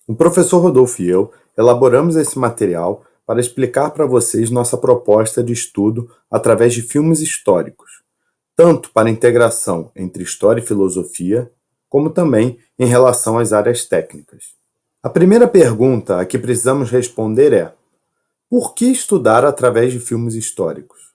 O professor Rodolfo e eu elaboramos esse material para explicar para vocês nossa proposta de estudo através de filmes históricos, tanto para integração entre história e filosofia, como também em relação às áreas técnicas. A primeira pergunta a que precisamos responder é: por que estudar através de filmes históricos?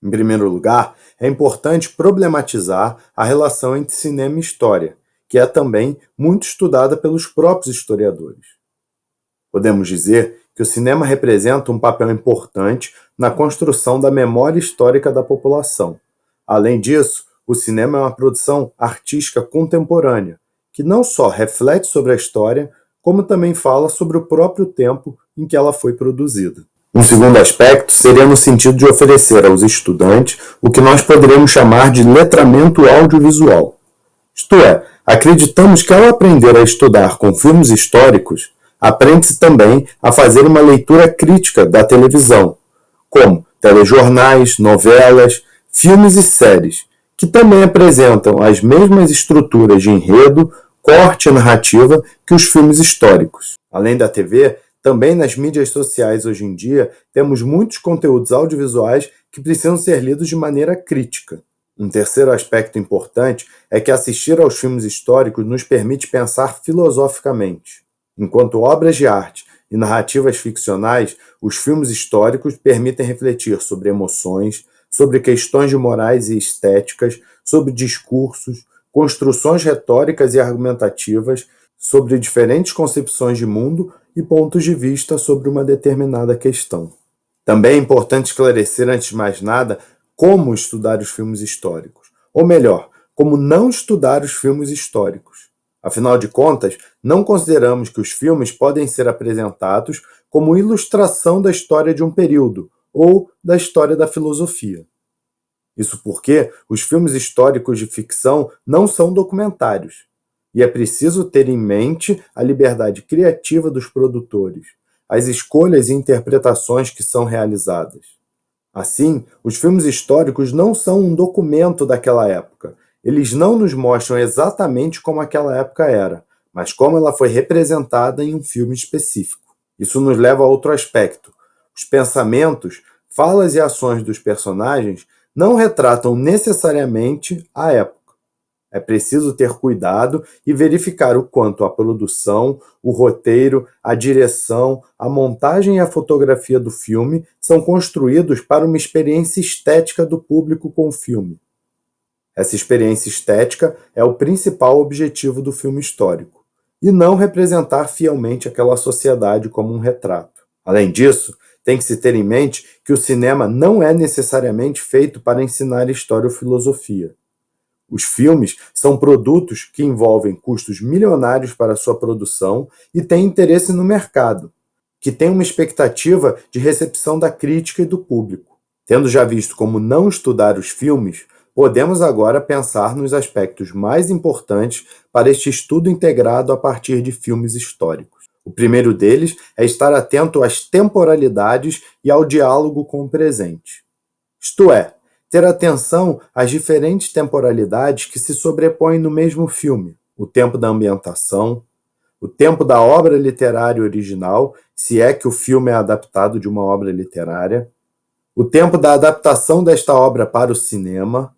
Em primeiro lugar, é importante problematizar a relação entre cinema e história, que é também muito estudada pelos próprios historiadores. Podemos dizer que o cinema representa um papel importante na construção da memória histórica da população. Além disso, o cinema é uma produção artística contemporânea, que não só reflete sobre a história, como também fala sobre o próprio tempo em que ela foi produzida. Um segundo aspecto seria no sentido de oferecer aos estudantes o que nós poderíamos chamar de letramento audiovisual. Isto é, acreditamos que ao aprender a estudar com filmes históricos, aprende-se também a fazer uma leitura crítica da televisão, como telejornais, novelas, filmes e séries, que também apresentam as mesmas estruturas de enredo, corte e narrativa que os filmes históricos. Além da TV, também nas mídias sociais hoje em dia, temos muitos conteúdos audiovisuais que precisam ser lidos de maneira crítica. Um terceiro aspecto importante é que assistir aos filmes históricos nos permite pensar filosoficamente. Enquanto obras de arte e narrativas ficcionais, os filmes históricos permitem refletir sobre emoções, sobre questões de morais e estéticas, sobre discursos, construções retóricas e argumentativas, sobre diferentes concepções de mundo e pontos de vista sobre uma determinada questão. Também é importante esclarecer, antes de mais nada, como estudar os filmes históricos, ou melhor, como não estudar os filmes históricos. Afinal de contas, não consideramos que os filmes podem ser apresentados como ilustração da história de um período ou da história da filosofia. Isso porque os filmes históricos de ficção não são documentários, e é preciso ter em mente a liberdade criativa dos produtores, as escolhas e interpretações que são realizadas. Assim, os filmes históricos não são um documento daquela época. Eles não nos mostram exatamente como aquela época era, mas como ela foi representada em um filme específico. Isso nos leva a outro aspecto. Os pensamentos, falas e ações dos personagens não retratam necessariamente a época. É preciso ter cuidado e verificar o quanto a produção, o roteiro, a direção, a montagem e a fotografia do filme são construídos para uma experiência estética do público com o filme. Essa experiência estética é o principal objetivo do filme histórico, e não representar fielmente aquela sociedade como um retrato. Além disso, tem que se ter em mente que o cinema não é necessariamente feito para ensinar história ou filosofia. Os filmes são produtos que envolvem custos milionários para sua produção e têm interesse no mercado, que tem uma expectativa de recepção da crítica e do público. Tendo já visto como não estudar os filmes, podemos agora pensar nos aspectos mais importantes para este estudo integrado a partir de filmes históricos. O primeiro deles é estar atento às temporalidades e ao diálogo com o presente. Isto é, ter atenção às diferentes temporalidades que se sobrepõem no mesmo filme: o tempo da ambientação, o tempo da obra literária original, se é que o filme é adaptado de uma obra literária, o tempo da adaptação desta obra para o cinema,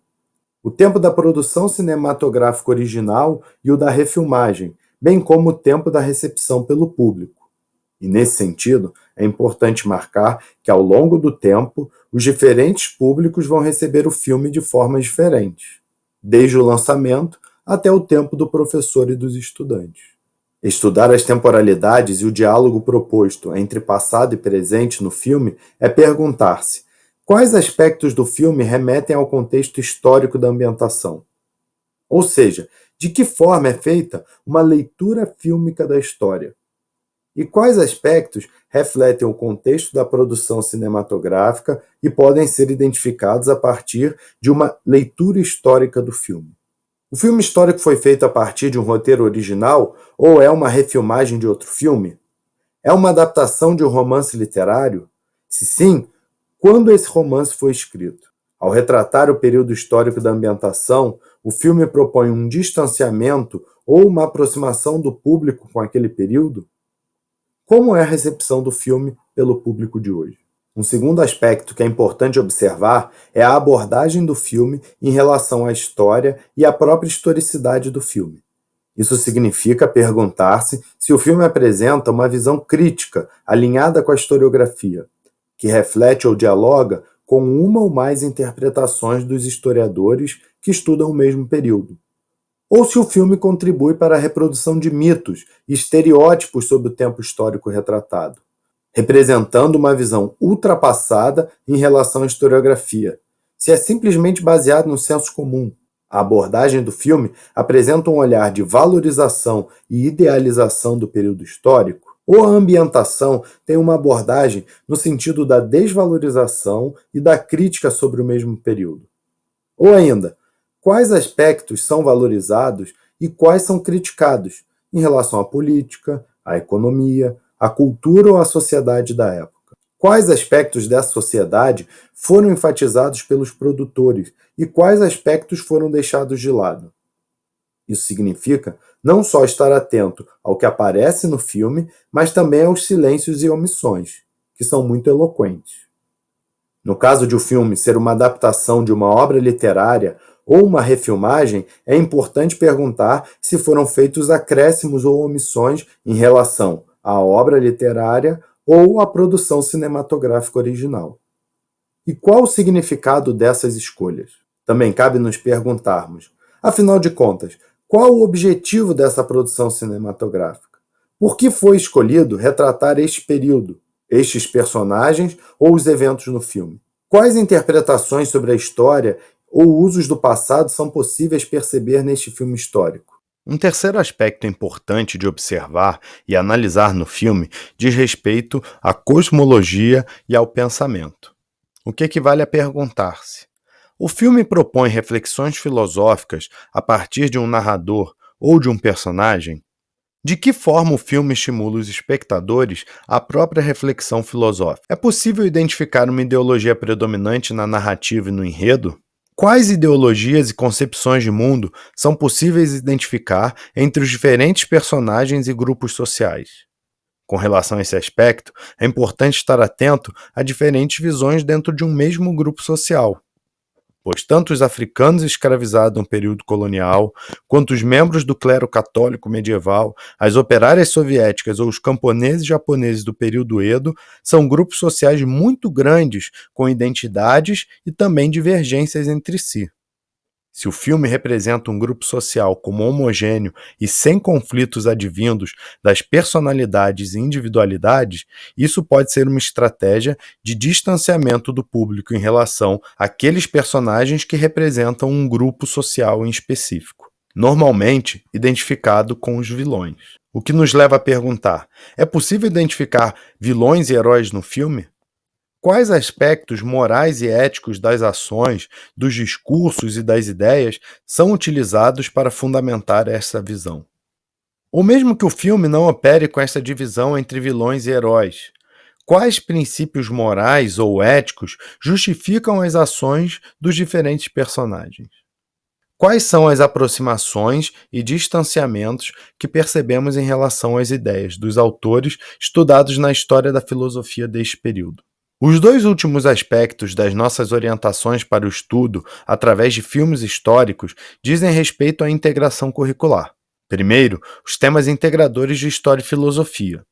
o tempo da produção cinematográfica original e o da refilmagem, bem como o tempo da recepção pelo público. E, nesse sentido, é importante marcar que, ao longo do tempo, os diferentes públicos vão receber o filme de formas diferentes, desde o lançamento até o tempo do professor e dos estudantes. Estudar as temporalidades e o diálogo proposto entre passado e presente no filme é perguntar-se: quais aspectos do filme remetem ao contexto histórico da ambientação? Ou seja, de que forma é feita uma leitura fílmica da história? E quais aspectos refletem o contexto da produção cinematográfica e podem ser identificados a partir de uma leitura histórica do filme? O filme histórico foi feito a partir de um roteiro original ou é uma refilmagem de outro filme? É uma adaptação de um romance literário? Se sim, quando esse romance foi escrito? Ao retratar o período histórico da ambientação, o filme propõe um distanciamento ou uma aproximação do público com aquele período? Como é a recepção do filme pelo público de hoje? Um segundo aspecto que é importante observar é a abordagem do filme em relação à história e à própria historicidade do filme. Isso significa perguntar-se se o filme apresenta uma visão crítica, alinhada com a historiografia, que reflete ou dialoga com uma ou mais interpretações dos historiadores que estudam o mesmo período, ou se o filme contribui para a reprodução de mitos e estereótipos sobre o tempo histórico retratado, representando uma visão ultrapassada em relação à historiografia, se é simplesmente baseado no senso comum. A abordagem do filme apresenta um olhar de valorização e idealização do período histórico, ou a ambientação tem uma abordagem no sentido da desvalorização e da crítica sobre o mesmo período? Ou ainda, quais aspectos são valorizados e quais são criticados em relação à política, à economia, à cultura ou à sociedade da época? Quais aspectos dessa sociedade foram enfatizados pelos produtores e quais aspectos foram deixados de lado? Isso significa não só estar atento ao que aparece no filme, mas também aos silêncios e omissões, que são muito eloquentes. No caso de o filme ser uma adaptação de uma obra literária ou uma refilmagem, é importante perguntar se foram feitos acréscimos ou omissões em relação à obra literária ou à produção cinematográfica original. E qual o significado dessas escolhas? Também cabe nos perguntarmos, afinal de contas, qual o objetivo dessa produção cinematográfica? Por que foi escolhido retratar este período, estes personagens ou os eventos no filme? Quais interpretações sobre a história ou usos do passado são possíveis perceber neste filme histórico? Um terceiro aspecto importante de observar e analisar no filme diz respeito à cosmologia e ao pensamento. O que equivale a perguntar-se: o filme propõe reflexões filosóficas a partir de um narrador ou de um personagem? De que forma o filme estimula os espectadores à própria reflexão filosófica? É possível identificar uma ideologia predominante na narrativa e no enredo? Quais ideologias e concepções de mundo são possíveis identificar entre os diferentes personagens e grupos sociais? Com relação a esse aspecto, é importante estar atento a diferentes visões dentro de um mesmo grupo social, pois tanto os africanos escravizados no período colonial, quanto os membros do clero católico medieval, as operárias soviéticas ou os camponeses japoneses do período Edo são grupos sociais muito grandes, com identidades e também divergências entre si. Se o filme representa um grupo social como homogêneo e sem conflitos advindos das personalidades e individualidades, isso pode ser uma estratégia de distanciamento do público em relação àqueles personagens que representam um grupo social em específico, normalmente identificado com os vilões. O que nos leva a perguntar: é possível identificar vilões e heróis no filme? Quais aspectos morais e éticos das ações, dos discursos e das ideias são utilizados para fundamentar essa visão? Ou mesmo que o filme não opere com essa divisão entre vilões e heróis, quais princípios morais ou éticos justificam as ações dos diferentes personagens? Quais são as aproximações e distanciamentos que percebemos em relação às ideias dos autores estudados na história da filosofia deste período? Os dois últimos aspectos das nossas orientações para o estudo através de filmes históricos dizem respeito à integração curricular. Primeiro, os temas integradores de história e filosofia.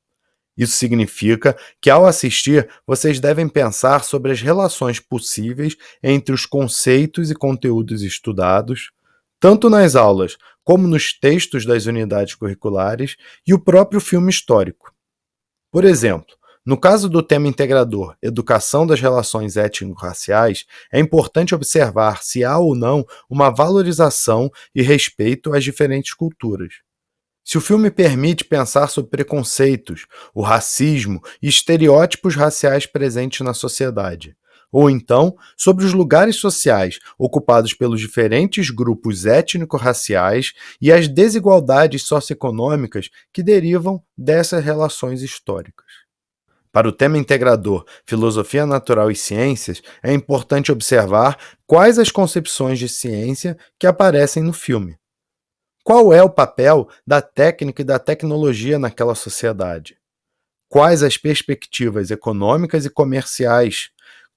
Isso significa que, ao assistir, vocês devem pensar sobre as relações possíveis entre os conceitos e conteúdos estudados, tanto nas aulas como nos textos das unidades curriculares e o próprio filme histórico. Por exemplo, no caso do tema integrador, Educação das Relações Étnico-Raciais, é importante observar se há ou não uma valorização e respeito às diferentes culturas. Se o filme permite pensar sobre preconceitos, o racismo e estereótipos raciais presentes na sociedade, ou então sobre os lugares sociais ocupados pelos diferentes grupos étnico-raciais e as desigualdades socioeconômicas que derivam dessas relações históricas. Para o tema integrador Filosofia Natural e Ciências, é importante observar quais as concepções de ciência que aparecem no filme. Qual é o papel da técnica e da tecnologia naquela sociedade? Quais as perspectivas econômicas e comerciais?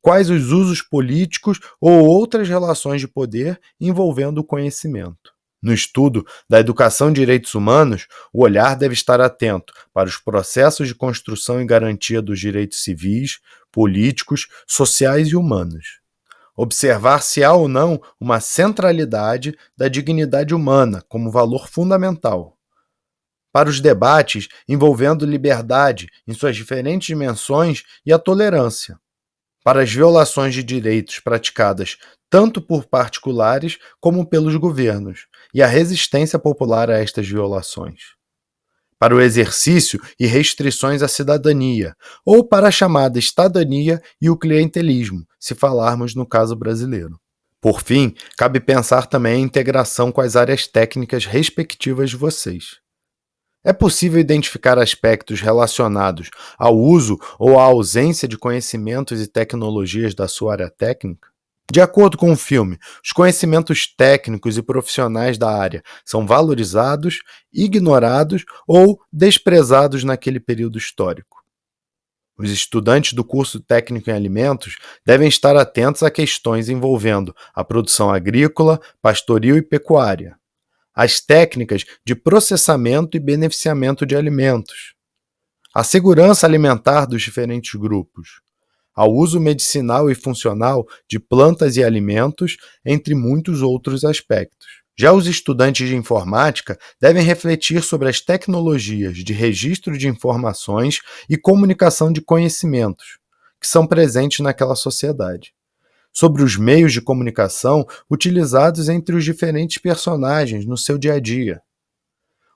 Quais os usos políticos ou outras relações de poder envolvendo o conhecimento? No estudo da educação e direitos humanos, o olhar deve estar atento para os processos de construção e garantia dos direitos civis, políticos, sociais e humanos. Observar se há ou não uma centralidade da dignidade humana como valor fundamental. Para os debates envolvendo liberdade em suas diferentes dimensões e a tolerância. Para as violações de direitos praticadas tanto por particulares como pelos governos, e a resistência popular a estas violações. Para o exercício e restrições à cidadania, ou para a chamada estadania e o clientelismo, se falarmos no caso brasileiro. Por fim, cabe pensar também a integração com as áreas técnicas respectivas de vocês. É possível identificar aspectos relacionados ao uso ou à ausência de conhecimentos e tecnologias da sua área técnica? De acordo com o filme, os conhecimentos técnicos e profissionais da área são valorizados, ignorados ou desprezados naquele período histórico. Os estudantes do curso técnico em alimentos devem estar atentos a questões envolvendo a produção agrícola, pastoril e pecuária, as técnicas de processamento e beneficiamento de alimentos, a segurança alimentar dos diferentes grupos, ao uso medicinal e funcional de plantas e alimentos, entre muitos outros aspectos. Já os estudantes de informática devem refletir sobre as tecnologias de registro de informações e comunicação de conhecimentos, que são presentes naquela sociedade, sobre os meios de comunicação utilizados entre os diferentes personagens no seu dia a dia,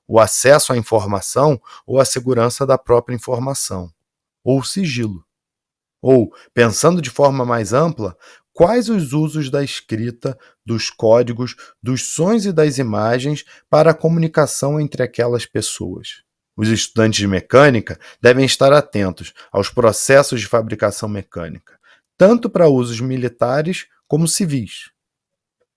o acesso à informação ou a segurança da própria informação, ou sigilo. Ou, pensando de forma mais ampla, quais os usos da escrita, dos códigos, dos sons e das imagens para a comunicação entre aquelas pessoas. Os estudantes de mecânica devem estar atentos aos processos de fabricação mecânica, tanto para usos militares como civis.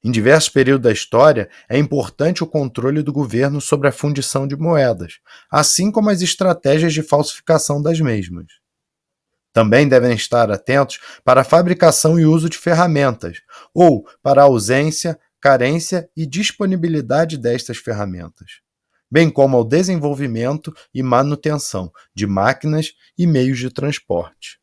Em diversos períodos da história, é importante o controle do governo sobre a fundição de moedas, assim como as estratégias de falsificação das mesmas. Também devem estar atentos para a fabricação e uso de ferramentas, ou para a ausência, carência e disponibilidade destas ferramentas, bem como ao desenvolvimento e manutenção de máquinas e meios de transporte.